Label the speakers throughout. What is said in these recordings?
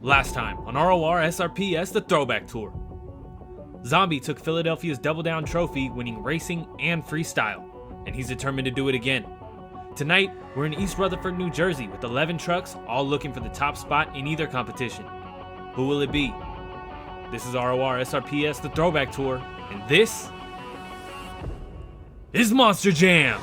Speaker 1: Last time on Rorsrps the Throwback Tour. Zombie took Philadelphia's Double Down trophy, winning racing and freestyle, and he's determined to do it again. Tonight, we're in East Rutherford, New Jersey with 11 trucks, all looking for the top spot in either competition. Who will it be? This is Rorsrps the Throwback Tour, and this is Monster Jam!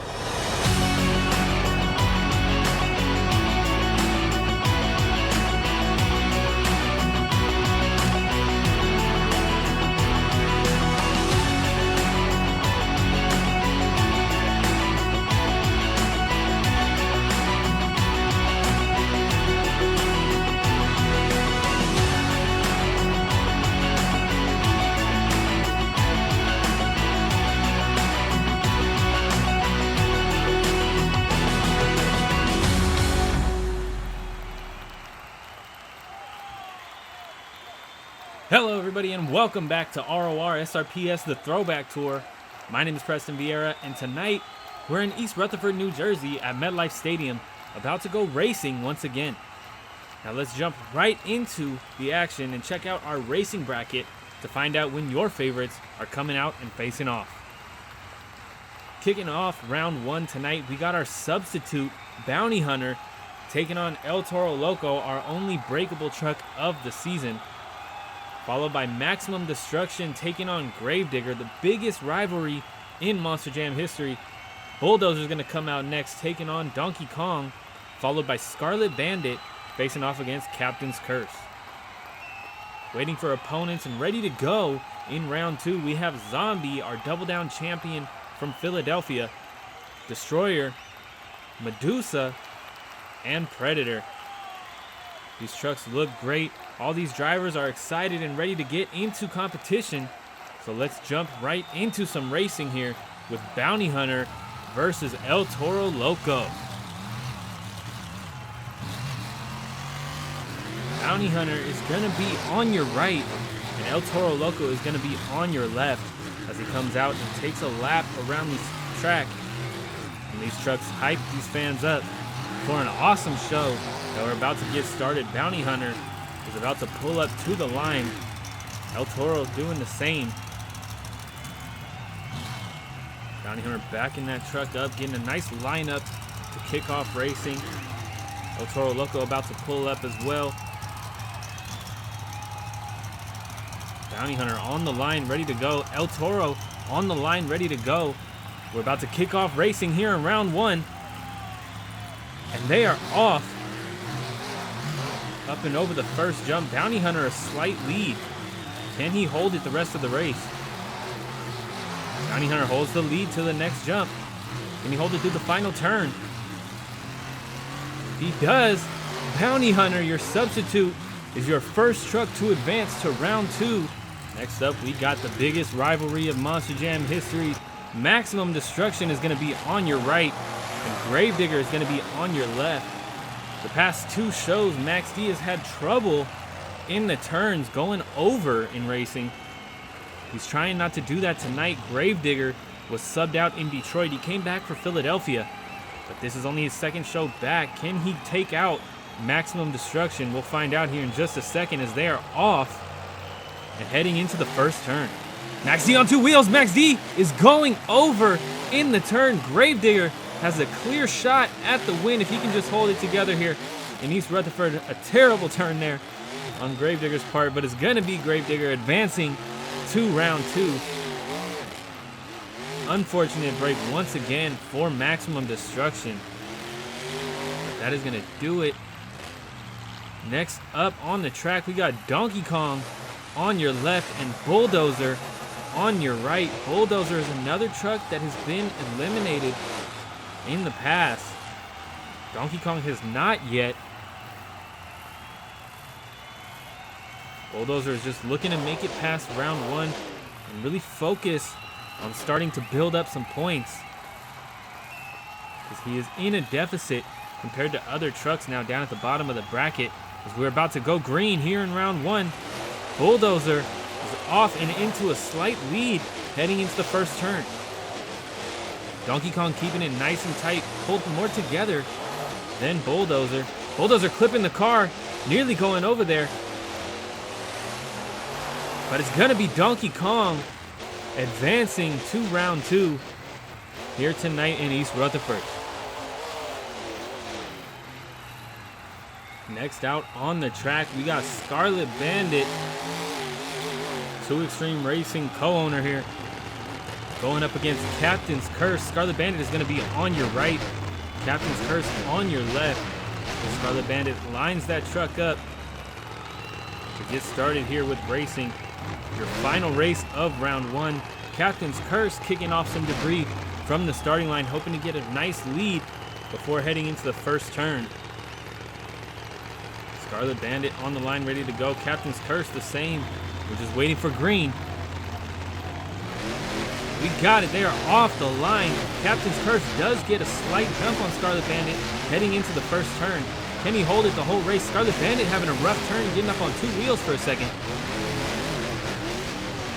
Speaker 1: Hello everybody and welcome back to Rorsrps the Throwback Tour. My name is Preston Vieira and tonight we're in East Rutherford, New Jersey at MetLife Stadium, about to go racing once again. Now let's jump right into the action and check out our racing bracket to find out when your favorites are coming out and facing off. Kicking off round one tonight, we got our substitute Bounty Hunter taking on El Toro Loco, our only breakable truck of the season. Followed by Maximum Destruction taking on Gravedigger, the biggest rivalry in Monster Jam history. Bulldozer's going to come out next, taking on Donkey Kong, followed by Scarlet Bandit facing off against Captain's Curse. Waiting for opponents and ready to go in round two, we have Zombie, our Double Down champion from Philadelphia, Destroyer, Medusa, and Predator. These trucks look great. All these drivers are excited and ready to get into competition. So let's jump right into some racing here with Bounty Hunter versus El Toro Loco. Bounty Hunter is going to be on your right, and El Toro Loco is going to be on your left as he comes out and takes a lap around this track. And these trucks hype these fans up for an awesome show that we're about to get started. Bounty Hunter is about to pull up to the line. El Toro doing the same. Bounty Hunter backing that truck up, getting a nice lineup to kick off racing. El Toro Loco about to pull up as well. Bounty Hunter on the line, ready to go. El Toro on the line, ready to go. We're about to kick off racing here in round one. And they are off. Up and over the first jump. Bounty Hunter a slight lead. Can he hold it the rest of the race? Bounty Hunter holds the lead to the next jump. Can he hold it through the final turn? He does. Bounty Hunter, your substitute, is your first truck to advance to round two. Next up, we got the biggest rivalry of Monster Jam history. Maximum Destruction is going to be on your right, and Gravedigger is going to be on your left. The past two shows, Max D has had trouble in the turns going over in racing. He's trying not to do that tonight. Gravedigger was subbed out in Detroit. He came back for Philadelphia, but this is only his second show back. Can he take out Maximum Destruction? We'll find out here in just a second as they are off and heading into the first turn. Max D on two wheels. Max D is going over in the turn. Gravedigger has a clear shot at the win if he can just hold it together here in East Rutherford. A terrible turn there on Gravedigger's part, but it's going to be Gravedigger advancing to round two. Unfortunate break once again for Maximum Destruction. But that is going to do it. Next up on the track, we got Donkey Kong on your left and Bulldozer on your right. Bulldozer is another truck that has been eliminated in the past. Donkey Kong has not yet. Bulldozer is just looking to make it past round one and really focus on starting to build up some points, because he is in a deficit compared to other trucks now down at the bottom of the bracket. As we're about to go green here in round one, Bulldozer is off and into a slight lead heading into the first turn. Donkey Kong keeping it nice and tight, pulled more together than Bulldozer. Bulldozer clipping the car, nearly going over there. but it's going to be Donkey Kong advancing to round 2 here tonight in East Rutherford. Next out on the track, we got Scarlet Bandit, 2 Extreme Racing co-owner here, going up against Captain's Curse. Scarlet Bandit is going to be on your right, Captain's Curse on your left. Scarlet Bandit lines that truck up to get started here with racing. Your final race of round 1. Captain's Curse kicking off some debris from the starting line, hoping to get a nice lead before heading into the first turn. Scarlet Bandit on the line, ready to go. Captain's Curse the same. We're just waiting for green. We got it. They are off the line. Captain's Curse does get a slight jump on Scarlet Bandit heading into the first turn. Can he hold it the whole race? Scarlet Bandit having a rough turn, getting up on 2 wheels for a second.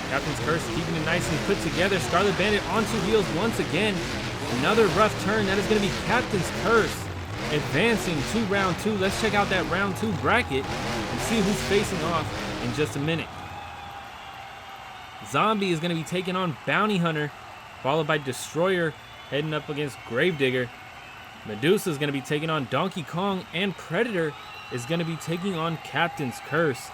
Speaker 1: Captain's Curse keeping it nice and put together. Scarlet Bandit on 2 wheels once again. Another rough turn. That is going to be Captain's Curse advancing to round 2. Let's check out that round 2 bracket and see who's facing off in just a minute. Zombie is going to be taking on Bounty Hunter, followed by Destroyer heading up against Gravedigger. Medusa is going to be taking on Donkey Kong, and Predator is going to be taking on Captain's Curse.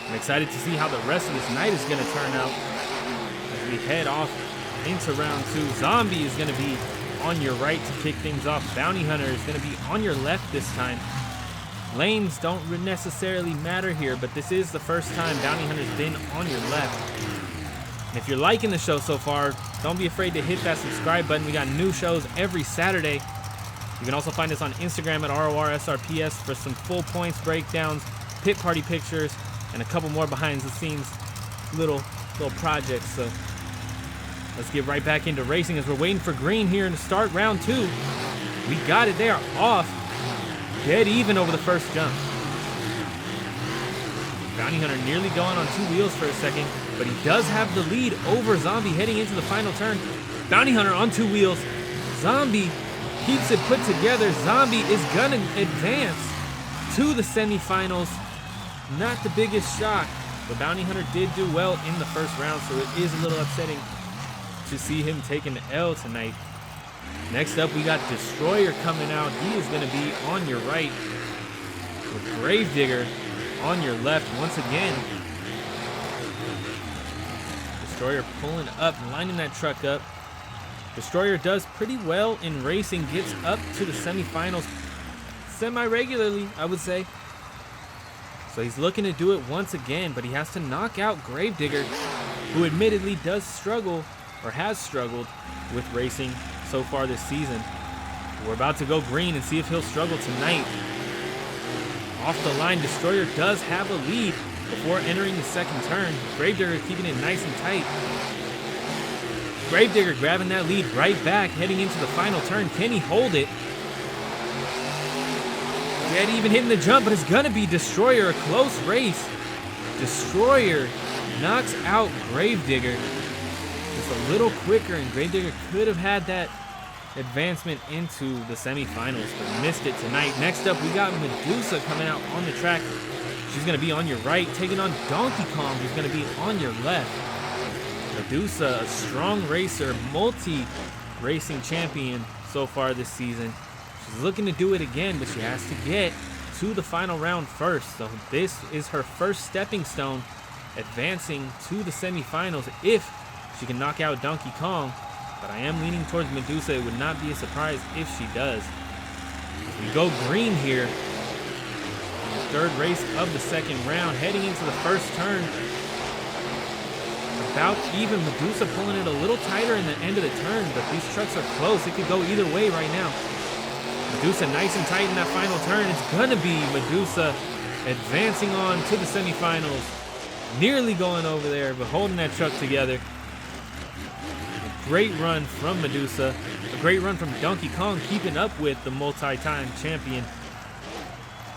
Speaker 1: I'm excited to see how the rest of this night is going to turn out as we head off into round 2. Zombie is going to be on your right to kick things off. Bounty Hunter is going to be on your left this time. Lanes don't necessarily matter here, but this is the first time Bounty Hunter's been on your left. And if you're liking the show so far, don't be afraid to hit that subscribe button. We got new shows every Saturday. You can also find us on Instagram at Rorsrps for some full points breakdowns, pit party pictures, and a couple more behind the scenes little projects. So let's get right back into racing as we're waiting for green here to start round 2. We got it. They are off. Dead even over the first jump. Bounty Hunter nearly going on 2 wheels for a second, but he does have the lead over Zombie heading into the final turn. Bounty Hunter on 2 wheels. Zombie keeps it put together. Zombie is gonna advance to the semifinals. Not the biggest shock, but Bounty Hunter did do well in the first round, so it is a little upsetting to see him taking the L tonight. Next up, we got Destroyer coming out. He is going to be on your right with Gravedigger on your left once again. Destroyer pulling up, lining that truck up. Destroyer does pretty well in racing, gets up to the semifinals semi-regularly, I would say. So he's looking to do it once again, but he has to knock out Gravedigger, who admittedly does struggle, or has struggled, with racing so far this season. We're about to go green and see if he'll struggle tonight. Off the line, Destroyer does have a lead before entering the second turn. Gravedigger keeping it nice and tight. Gravedigger grabbing that lead right back, heading into the final turn. Can he hold it? Dead even hitting the jump, but it's gonna be Destroyer, a close race. Destroyer knocks out Gravedigger. Just a little quicker, and Gravedigger could have had that advancement into the semifinals, but missed it tonight. Next up, we got Medusa coming out on the track. She's gonna be on your right, taking on Donkey Kong, who's gonna be on your left. Medusa, a strong racer, multi-racing champion so far this season. She's looking to do it again, but she has to get to the final round first. So this is her first stepping stone, advancing to the semifinals if she can knock out Donkey Kong. But I am leaning towards Medusa. It would not be a surprise if she does. We go green here. The third race of the second round, heading into the first turn. About even. Medusa pulling it a little tighter in the end of the turn, but these trucks are close. It could go either way right now. Medusa nice and tight in that final turn. It's gonna be Medusa advancing on to the semifinals. Nearly going over there, but holding that truck together. A great run from Medusa. A great run from Donkey Kong, keeping up with the multi-time champion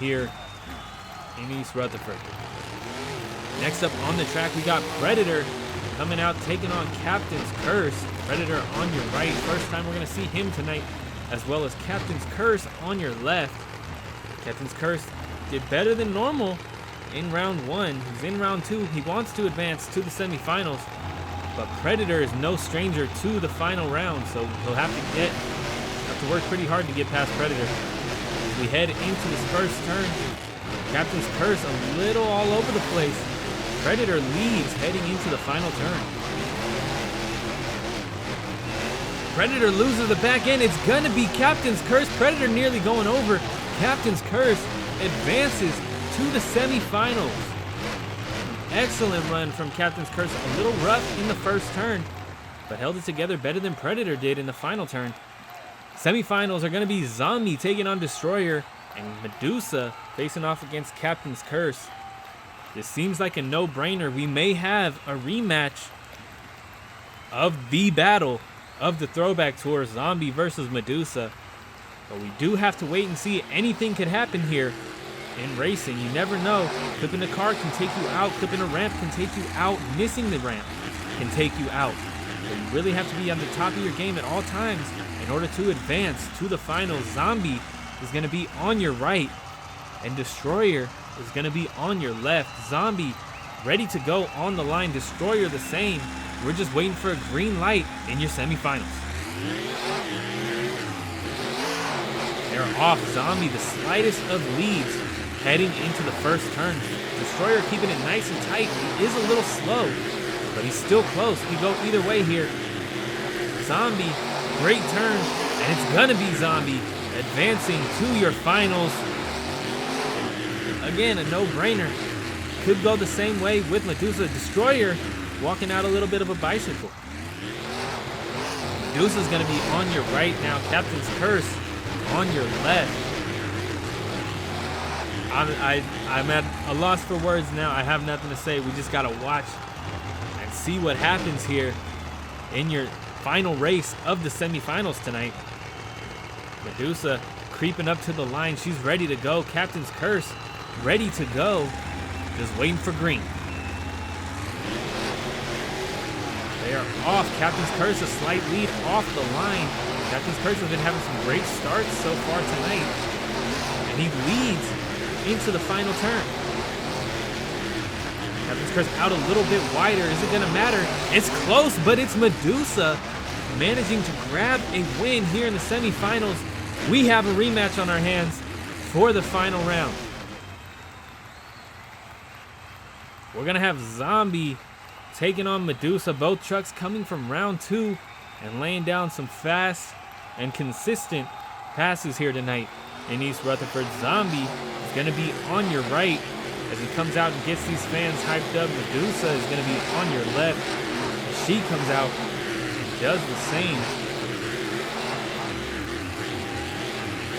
Speaker 1: here in East Rutherford. Next up on the track, we got Predator coming out, taking on Captain's Curse. Predator on your right. First time we're gonna see him tonight, as well as Captain's Curse on your left. Captain's Curse did better than normal in round 1. He's in round 2. He wants to advance to the semifinals, but Predator is no stranger to the final round, so he'll have to work pretty hard to get past Predator. As we head into this first turn, Captain's Curse a little all over the place. Predator leads heading into the final turn. Predator loses the back end. It's gonna be Captain's Curse. Predator nearly going over. Captain's Curse advances to the semifinals. Excellent run from Captain's Curse. A little rough in the first turn, but held it together better than Predator did in the final turn. Semifinals are gonna be Zombie taking on Destroyer and Medusa facing off against Captain's Curse. This seems like a no-brainer. We may have a rematch of the battle of the Throwback Tour, Zombie versus Medusa. But we do have to wait and see. Anything could happen here in racing. You never know. Clipping a car can take you out. Clipping a ramp can take you out. Missing the ramp can take you out. So you really have to be on the top of your game at all times in order to advance to the finals. Zombie is going to be on your right, and Destroyer is going to be on your left. Zombie ready to go on the line. Destroyer the same. We're just waiting for a green light in your semifinals. They're off. Zombie, the slightest of leads heading into the first turn. Destroyer keeping it nice and tight. He is a little slow, but he's still close. You go either way here. Zombie, great turn, and it's gonna be Zombie advancing to your finals. Again, a no-brainer. Could go the same way with Medusa. Destroyer walking out a little bit of a bicycle. Medusa's gonna be on your right now. Captain's Curse on your left. I'm at a loss for words now. I have nothing to say. We just gotta watch and see what happens here in your final race of the semifinals tonight. Medusa creeping up to the line. She's ready to go. Captain's Curse ready to go. Just waiting for green. They are off. Captain's Curse a slight lead off the line. Captain's Curse has been having some great starts so far tonight, and he leads into the final turn. Captain's Curse out a little bit wider. Is it gonna matter? It's close, but it's Medusa managing to grab a win here in the semifinals. We have a rematch on our hands for the final round. We're gonna have Zombie taking on Medusa. Both trucks coming from round 2 and laying down some fast and consistent passes here tonight in East Rutherford. Zombie is going to be on your right as he comes out and gets these fans hyped up. Medusa is going to be on your left. She comes out and does the same.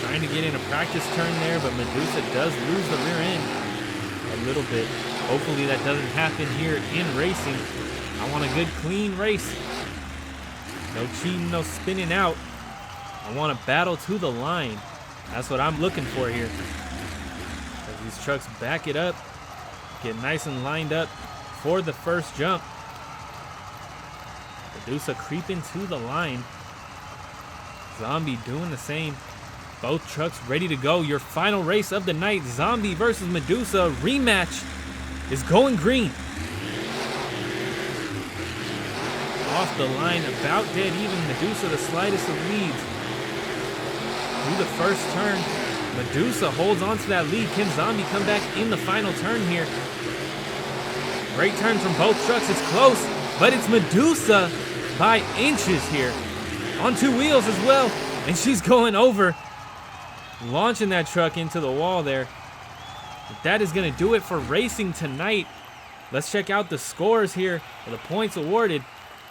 Speaker 1: Trying to get in a practice turn there, but Medusa does lose the rear end a little bit. Hopefully that doesn't happen here in racing. I want a good, clean race. No cheating, no spinning out. I want a battle to the line. That's what I'm looking for here. As these trucks back it up, get nice and lined up for the first jump. Medusa creeping to the line. Zombie doing the same. Both trucks ready to go. Your final race of the night, Zombie versus Medusa. Rematch is going green. Off the line, about dead even. Medusa the slightest of leads. Through the first turn, Medusa holds on to that lead. Can Zombie come back in the final turn here? Great turn from both trucks. It's close, but it's Medusa by inches here. On 2 wheels as well, and she's going over. Launching that truck into the wall there. But that is going to do it for racing tonight. Let's check out the scores here for the points awarded.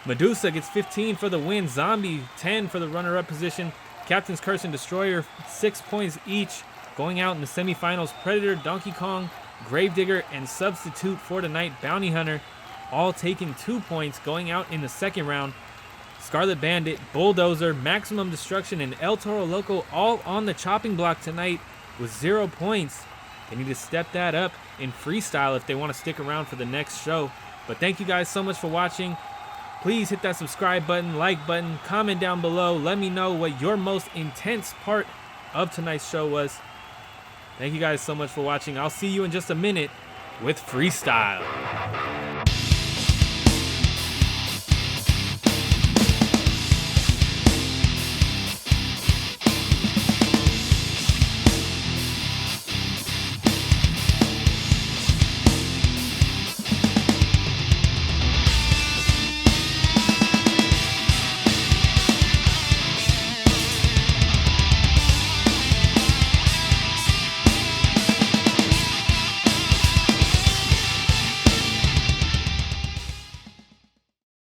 Speaker 1: Medusa gets 15 for the win. Zombie 10 for the runner-up position. Captain's Curse and Destroyer 6 points each. Going out in the semifinals, Predator, Donkey Kong, Gravedigger, and substitute for tonight, Bounty Hunter, all taking 2 points. Going out in the second round, Scarlet Bandit, Bulldozer, Maximum Destruction, and El Toro Loco all on the chopping block tonight with 0 points. They need to step that up in freestyle if they want to stick around for the next show. But thank you guys so much for watching. Please hit that subscribe button, like button, comment down below. Let me know what your most intense part of tonight's show was. Thank you guys so much for watching. I'll see you in just a minute with freestyle.